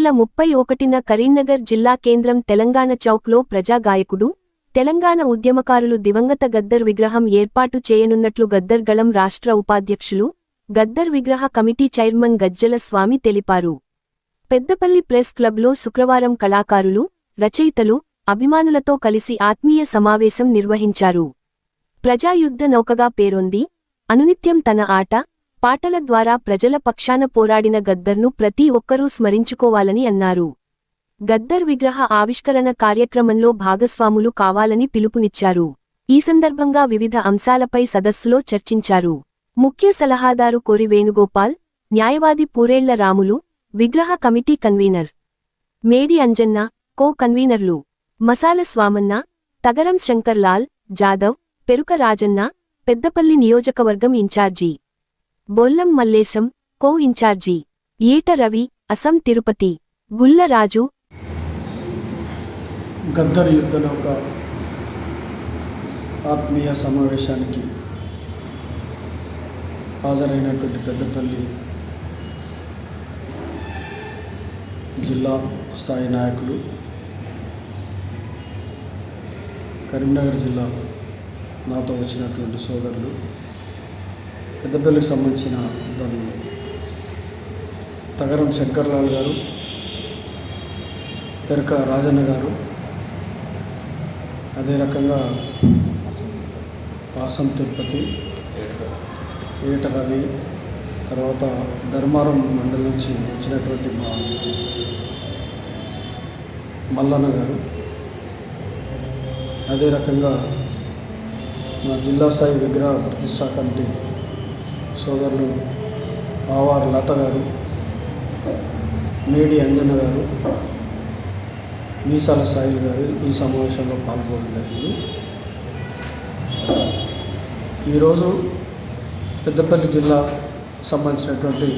నెల 31న కరీంనగర్ జిల్లా కేంద్రం తెలంగాణ చౌక్లో ప్రజాగాయకుడు, తెలంగాణ ఉద్యమకారులు దివంగత గద్దర్ విగ్రహం ఏర్పాటు చేయనున్నట్లు గద్దర్ గళం రాష్ట్ర ఉపాధ్యక్షులు, గద్దర్ విగ్రహ కమిటీ చైర్మన్ గజ్జల స్వామి తెలిపారు. పెద్దపల్లి ప్రెస్ క్లబ్లో శుక్రవారం కళాకారులు, రచయితలు, అభిమానులతో కలిసి ఆత్మీయ సమావేశం నిర్వహించారు. ప్రజాయుద్ధ నౌకగా పేరొంది, అనునిత్యం తన ఆట, పాటల ద్వారా ప్రజల పక్షాన పోరాడిన గద్దర్ను ప్రతి ఒక్కరూ స్మరించుకోవాలని అన్నారు. గద్దర్ విగ్రహ ఆవిష్కరణ కార్యక్రమంలో భాగస్వాములు కావాలని పిలుపునిచ్చారు. ఈ సందర్భంగా వివిధ అంశాలపై సదస్సులో చర్చించారు. ముఖ్య సలహాదారు కోరి వేణుగోపాల్, న్యాయవాది పూరేళ్ల రాములు, విగ్రహ కమిటీ కన్వీనర్ మేడి అంజన్న, కో కన్వీనర్లు మసాల స్వామన్న, తగరం శంకర్లాల్, జాదవ్, పెరుక రాజన్న, పెద్దపల్లి నియోజకవర్గం ఇన్ఛార్జి బొల్లం మల్లేశం, కో ఇన్ఛార్జి ఈట రవి, అసం తిరుపతి గుల్ల రాజు. గద్దర్ యుద్ధనౌక ఆత్మీయ సమావేశానికి హాజరైనటువంటి పెద్దపల్లి జిల్లా స్థాయి నాయకులు, కరీంనగర్ జిల్లా నాతో వచ్చినటువంటి సోదరులు, పెద్దపల్లికి సంబంధించిన తగరం శంకర్లాల్ గారు, పెరక రాజన్న గారు, అదే రకంగా ఆసం తిరుపతి, ఏట రవి, తర్వాత ధర్మారం మండలం నుంచి వచ్చినటువంటి మా మల్లన్న గారు, అదే రకంగా మా జిల్లా స్థాయి విగ్రహ ప్రతిష్టా కమిటీ సోదరులు ఆవారు లత గారు, మేడి అంజన్న గారు, మీసాల సాయిల్ గారు ఈ సమావేశంలో పాల్గొనడం జరిగింది. ఈరోజు పెద్దపల్లి జిల్లా సంబంధించినటువంటి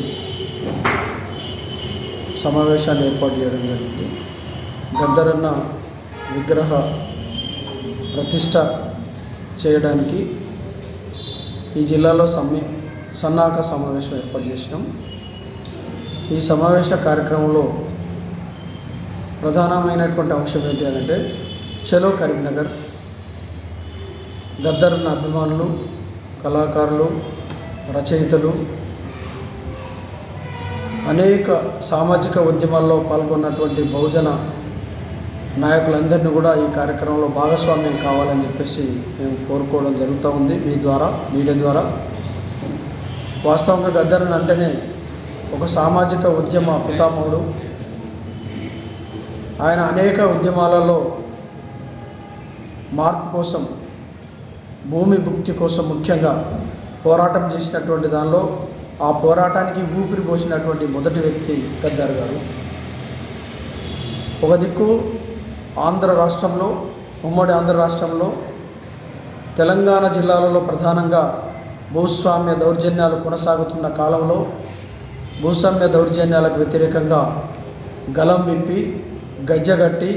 సమావేశాన్ని ఏర్పాటు చేయడం జరిగింది. గద్దరన్న విగ్రహ ప్రతిష్ట చేయడానికి ఈ జిల్లాలో సన్నాహక సమావేశం ఏర్పాటు చేసినాం. ఈ సమావేశ కార్యక్రమంలో ప్రధానమైనటువంటి అంశం ఏంటి అంటే, చలో కరీంనగర్, గద్దరన్న అభిమానులు, కళాకారులు, రచయితలు, అనేక సామాజిక ఉద్యమాల్లో పాల్గొన్నటువంటి బహుజన నాయకులందరినీ కూడా ఈ కార్యక్రమంలో భాగస్వామ్యం కావాలని చెప్పేసి మేము కోరుకోవడం జరుగుతూ ఉంది. మీ ద్వారా, మీడియా ద్వారా. వాస్తవంగా గద్దరన్న అంటేనే ఒక సామాజిక ఉద్యమ పితామహుడు. ఆయన అనేక ఉద్యమాలలో మార్పు కోసం, భూమి భుక్తి కోసం ముఖ్యంగా పోరాటం చేసినటువంటి దానిలో ఆ పోరాటానికి ఊపిరి పోసినటువంటి మొదటి వ్యక్తి గద్దర్ గారు. ఒక దిక్కు ఆంధ్ర రాష్ట్రంలో, ఉమ్మడి ఆంధ్ర రాష్ట్రంలో తెలంగాణ జిల్లాలలో ప్రధానంగా భూస్వామ్య దౌర్జన్యాలు కొనసాగుతున్న కాలంలో భూస్వామ్య దౌర్జన్యాలకు వ్యతిరేకంగా గలం విప్పి, గజ్జగట్టి,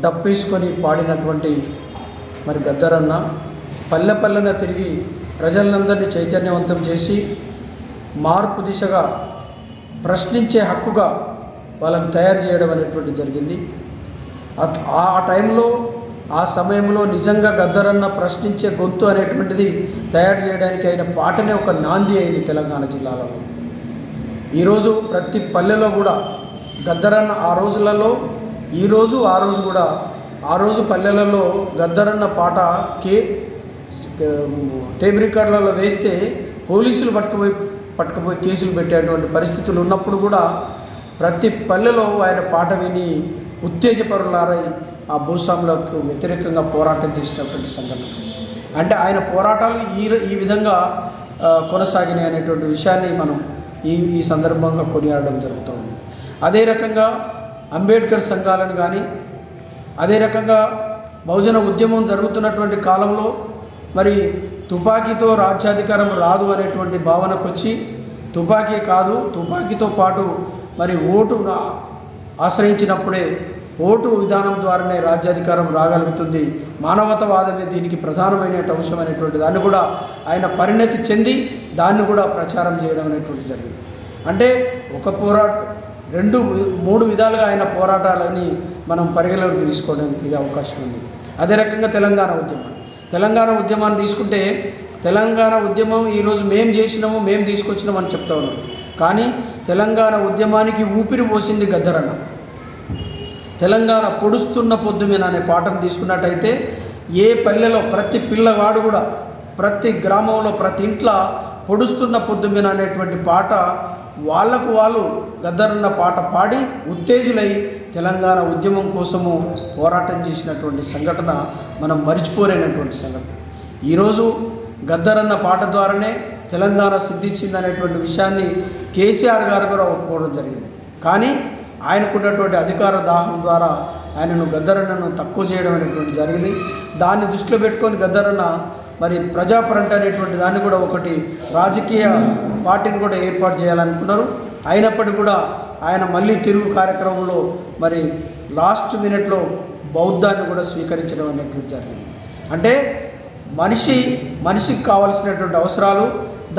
డప్పీసుకొని పాడినటువంటి మరి గద్దరన్న పల్లె పల్లెన తిరిగి ప్రజలందరినీ చైతన్యవంతం చేసి మార్పు దిశగా ప్రశ్నించే హక్కుగా వాళ్ళని తయారు చేయడం అనేటువంటి జరిగింది. ఆ టైంలో, ఆ సమయంలో నిజంగా గద్దరన్న ప్రశ్నించే గొంతు అనేటువంటిది తయారు చేయడానికి అయిన పాటనే ఒక నాంది అయింది తెలంగాణ జిల్లాలో. ఈరోజు ప్రతి పల్లెలో కూడా గద్దరన్న ఆ రోజులలో, ఈరోజు ఆ రోజు కూడా, ఆ రోజు పల్లెలలో గద్దరన్న పాట టేప్ రికార్డులలో వేస్తే పోలీసులు పట్టుకుపోయి కేసులు పెట్టేటువంటి పరిస్థితులు ఉన్నప్పుడు కూడా ప్రతి పల్లెలో ఆయన పాట విని ఉత్తేజపరులారై ఆ భూస్వాములకు వ్యతిరేకంగా పోరాటం చేసినటువంటి సంఘటన. అంటే ఆయన పోరాటాలు ఈ విధంగా కొనసాగినాయి అనేటువంటి విషయాన్ని మనం ఈ సందర్భంగా కొనియాడడం జరుగుతూ ఉంది. అదే రకంగా అంబేద్కర్ సంఘాలను కానీ, అదే రకంగా బహుజన ఉద్యమం జరుగుతున్నటువంటి కాలంలో మరి తుపాకీతో రాజ్యాధికారం రాదు అనేటువంటి భావనకు వచ్చి, తుపాకీ కాదు, తుపాకీతో పాటు మరి ఓటు ఆశ్రయించినప్పుడే ఓటు విధానం ద్వారానే రాజ్యాధికారం రాగలుగుతుంది, మానవతావాదమే దీనికి ప్రధానమైన అంశం అనేటువంటి దాన్ని కూడా ఆయన పరిణతి చెంది దాన్ని కూడా ప్రచారం చేయడం అనేటువంటి జరిగింది. అంటే ఒక మూడు విధాలుగా ఆయన పోరాటాలని మనం పరిగణలోకి తీసుకోవడానికి అవకాశం ఉంది. అదే రకంగా తెలంగాణ ఉద్యమాన్ని తీసుకుంటే తెలంగాణ ఉద్యమం ఈరోజు మేము చేసినాము, మేము తీసుకొచ్చినాము అని చెప్తా ఉన్నాం. కానీ తెలంగాణ ఉద్యమానికి ఊపిరి పోసింది గద్దరన్న. తెలంగాణ పొడుస్తున్న పొద్దుమేన అనే పాఠం తీసుకున్నట్టయితే ఏ పల్లెలో ప్రతి పిల్లవాడు కూడా, ప్రతి గ్రామంలో, ప్రతి ఇంట్లో పొడుస్తున్న పొద్దుమేన అనేటువంటి పాట వాళ్ళకు వాళ్ళు గద్దరన్న పాట పాడి ఉత్తేజులై తెలంగాణ ఉద్యమం కోసము పోరాటం చేసినటువంటి సంఘటన మనం మరిచిపోలేనటువంటి సంఘటన. ఈరోజు గద్దరన్న పాట ద్వారానే తెలంగాణ సిద్ధించిందనేటువంటి విషయాన్ని కేసీఆర్ గారు కూడా ఒప్పుకోవడం జరిగింది. కానీ ఆయనకున్నటువంటి అధికార దాహం ద్వారా ఆయనను గద్దరన్నను తక్కువ చేయడం అనేటువంటి జరిగింది. దాన్ని దృష్టిలో పెట్టుకొని గద్దరన్న మరి ప్రజాఫ్రంట్ అనేటువంటి దాన్ని కూడా ఒకటి రాజకీయ పార్టీని కూడా ఏర్పాటు చేయాలనుకున్నారు. అయినప్పటికీ కూడా ఆయన మళ్ళీ తిరుగు కార్యక్రమంలో మరి లాస్ట్ మినిట్లో బౌద్ధాన్ని కూడా స్వీకరించడం అనేటువంటి జరిగింది. అంటే మనిషికి కావాల్సినటువంటి అవసరాలు,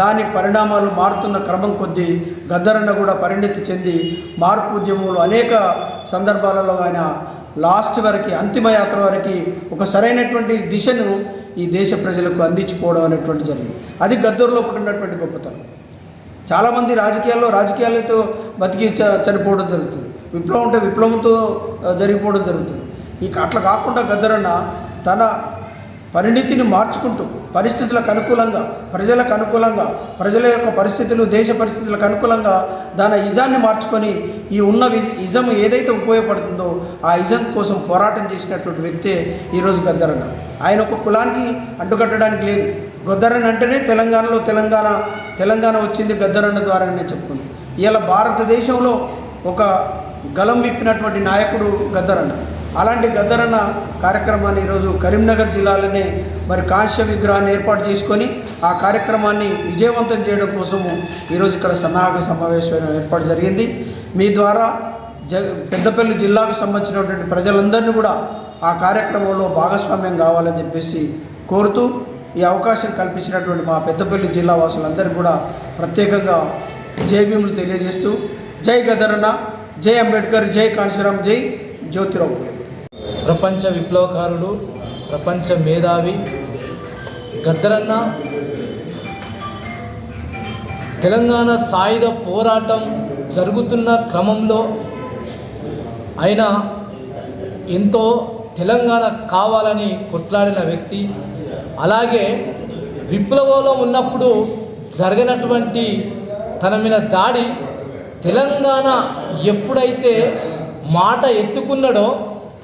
దాని పరిణామాలు మారుతున్న క్రమం కొద్దీ గద్దరన్న కూడా పరిణితి చెంది మార్పు ఉద్యమంలో అనేక సందర్భాలలో ఆయన లాస్ట్ వరకు, అంతిమ యాత్ర వరకు ఒక సరైనటువంటి దిశను ఈ దేశ ప్రజలకు అందించుకోవడం అనేటువంటి జరిగింది. అది గద్దరులో పుట్టినటువంటి గొప్పతనం. చాలామంది రాజకీయాలతో బతికి చనిపోవడం జరుగుతుంది. విప్లవం ఉంటే విప్లవంతో జరిగిపోవడం జరుగుతుంది. ఇక అట్లా కాకుండా గద్దరన్న తన పరిణితిని మార్చుకుంటూ పరిస్థితులకు అనుకూలంగా, ప్రజలకు అనుకూలంగా, ప్రజల యొక్క పరిస్థితులు, దేశ పరిస్థితులకు అనుకూలంగా దాని ఇజాన్ని మార్చుకొని ఈ ఉన్న ఇజం ఏదైతే ఉపయోగపడుతుందో ఆ ఇజం కోసం పోరాటం చేసినటువంటి వ్యక్తే ఈరోజు గద్దరన్న. ఆయన ఒక కులానికి అడ్డుకట్టడానికి లేదు. గద్దరన్న అంటేనే తెలంగాణ వచ్చింది గద్దరన్న ద్వారానే చెప్పుకుంది. ఇలా భారతదేశంలో ఒక గలం విప్పినటువంటి నాయకుడు గద్దరన్న. అలాంటి గద్దరన్న కార్యక్రమాన్ని ఈరోజు కరీంనగర్ జిల్లాలోనే మరి కాంస్య విగ్రహాన్ని ఏర్పాటు చేసుకొని ఆ కార్యక్రమాన్ని విజయవంతం చేయడం కోసము ఈరోజు ఇక్కడ సన్నాహక సమావేశం ఏర్పాటు జరిగింది. మీ ద్వారా పెద్దపల్లి జిల్లాకు సంబంధించినటువంటి ప్రజలందరినీ కూడా ఆ కార్యక్రమంలో భాగస్వామ్యం కావాలని చెప్పేసి కోరుతూ ఈ అవకాశం కల్పించినటువంటి మా పెద్దపల్లి జిల్లా వాసులందరికీ కూడా ప్రత్యేకంగా జై భీములు తెలియజేస్తూ జై గద్దరన్న, జై అంబేద్కర్, జై కాంశీరాం, జై జ్యోతిరావు పూలే. ప్రపంచ విప్లవకారుడు, ప్రపంచ మేధావి గద్దరన్న తెలంగాణ సాయుధ పోరాటం జరుగుతున్న క్రమంలో ఆయన ఎంతో తెలంగాణ కావాలని కొట్లాడిన వ్యక్తి. అలాగే విప్లవంలో ఉన్నప్పుడు జరిగినటువంటి తన మీద దాడి, తెలంగాణ ఎప్పుడైతే మాట ఎత్తుకున్నాడో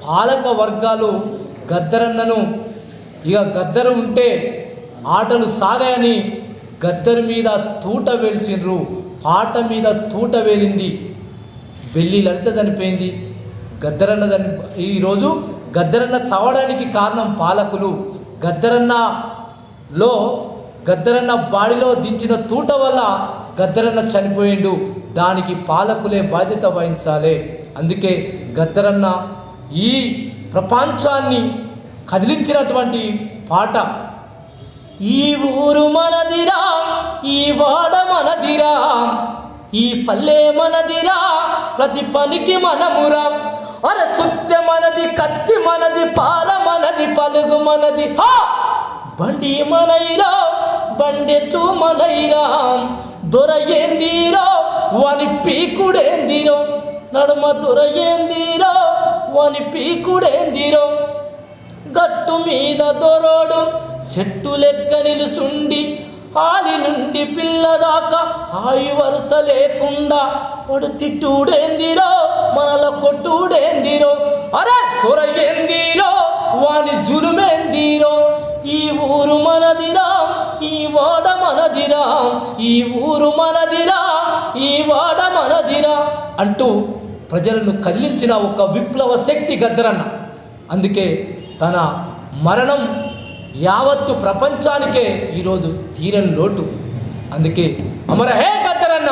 పాలక వర్గాలు గద్దరన్నను గద్దరు ఉంటే ఆటలు సాగాయని గద్దరు మీద తూట వేల్చిండ్రు. పాట మీద తూట వేలింది. బెల్లి లలిత చనిపోయింది. ఈరోజు గద్దరన్న చావడానికి కారణం పాలకులు. గద్దరన్న బాడిలో దించిన తూట వల్ల గద్దరన్న చనిపోయిండు. దానికి పాలకులే బాధ్యత వహించాలి. అందుకే గద్దరన్న ఈ ప్రపంచాన్ని కదిలించినటువంటి పాట, ఈ ఊరు మనదిరా, ఈ వాడ మనదిరా, ఈ పల్లె మనదిరా, ప్రతి పనికి మనమురా, అరే సుత్య మనది, కత్తి మనది, పాల మనది, పలుగు మనది, హా బండి మనైరా, బండెట్లు మనైరా, దొర ఏందిరో వాని పీకుడేందిరో, నడుమ దొర ఏందిరో వాని పీకుడేందిరో, గట్టు మీద దొరోడు చెట్టు లెక్క నిలుసుండి ఆలి నుండి పిల్ల దాకా ఆయి వరుస లేకుండా వాడు తిట్టుడేందిరో మనలో కొట్టుడేందిరో, అరే దొర ఏందిరో వాని జులుమేందిరో, ఈ ఊరు మనదిరా, ఈ వాడ మనదిరా, ఈ ఊరు మనదిరా, ఈ వాడ మనదిరా అంటూ ప్రజలను కదిలించిన ఒక విప్లవ శక్తి గద్దరన్న. అందుకే తన మరణం యావత్తు ప్రపంచానికే ఈరోజు తీరని లోటు. అందుకే అమర హే గద్దరన్న.